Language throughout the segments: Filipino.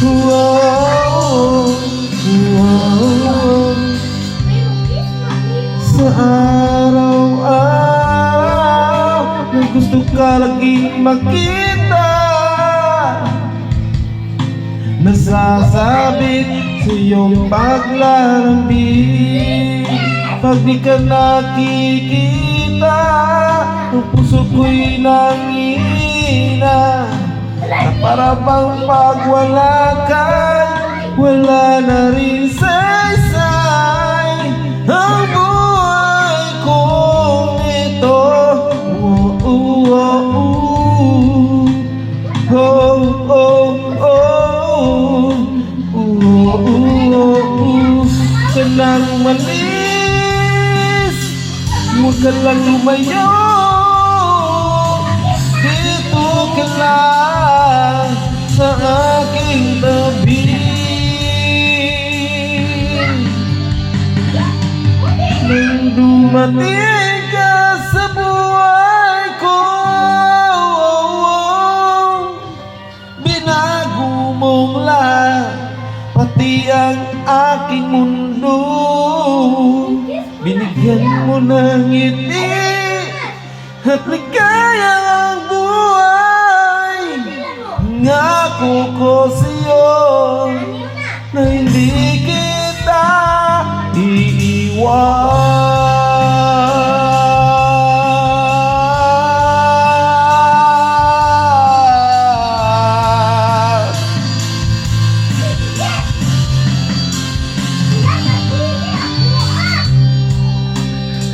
Wow, wow. Sa araw-araw na gusto ka laging makita, nasasabit sa iyong paglalambing. Pag di ka nakikita, ang puso ko'y nangihina, na para bang pag wala ka, wala na rin saysay ang buhay kong ito. Oh, oh, oh, oh, oh, oh, oh. Ka nang malis, huwag ka lang lumayo, dito ka lang sa aking tabi. Nang dumating ka sa buhay ko, binago mong lahat, pati ang aking mundo. Binigyan mo ng ngiti at ligaya ang buhay. Ngako ko sa'yo na hindi kita iiwan.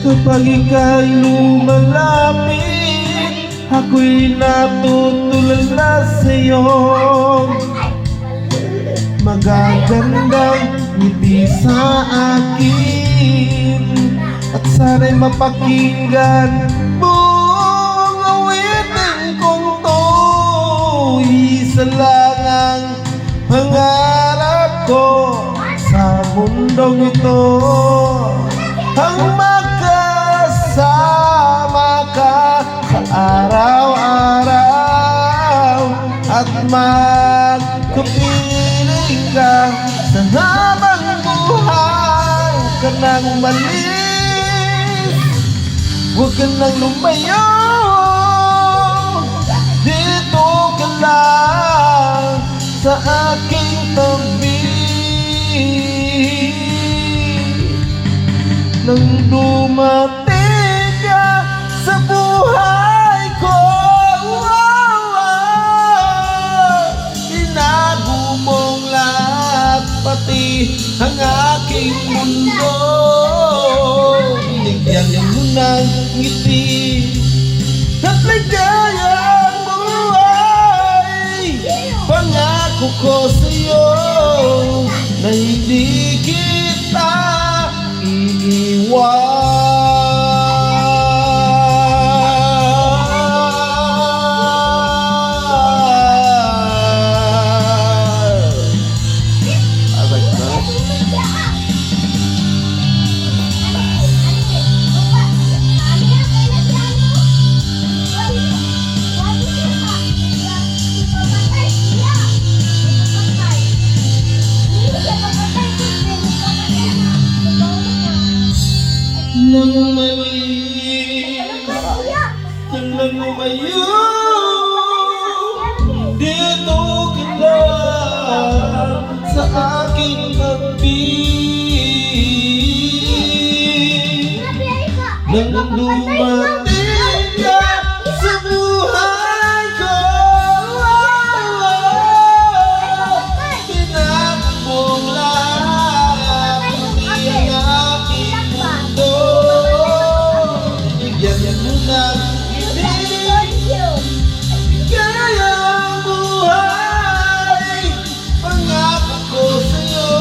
Kapag ika'y lumalapit, ako'y natutulala sa'yo. Magagandang ngiti sa akin, at sana'y mapakinggan buong awitin kong to. Isa lang ang pangarap ko sa mundong ito, ang magkasama ka sa araw-araw at magkapiling ka sa habang buhay. Huwag ka nang umalis, huwag ka nang lumayo, dito ka lang sa aking tabi. Nang dumating ka sa buhay ko, binago mong lahat, pati ang aking mundo. Binigyan mo ng ngiti at ligayang buhay. Pangako ko sa'yo na hindi kita iiwan. Nang mali, nang lumayo, dito ka lang sa aking tabi. Nang dumating ka sa buhay ko, binago mong lahat, pati ang aking mundo. Binigyan mo ng ngiti, ligaya ang buhay. Pangako ko sa'yo,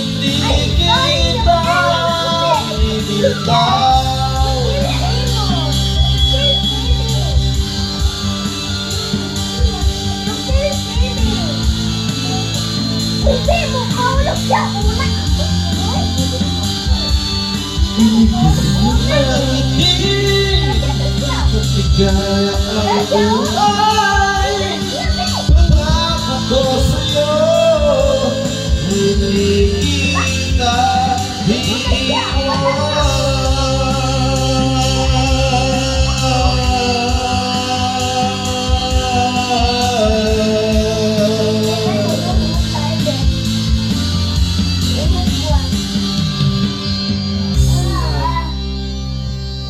hindi kita iiwan. Ligaya ang buhay.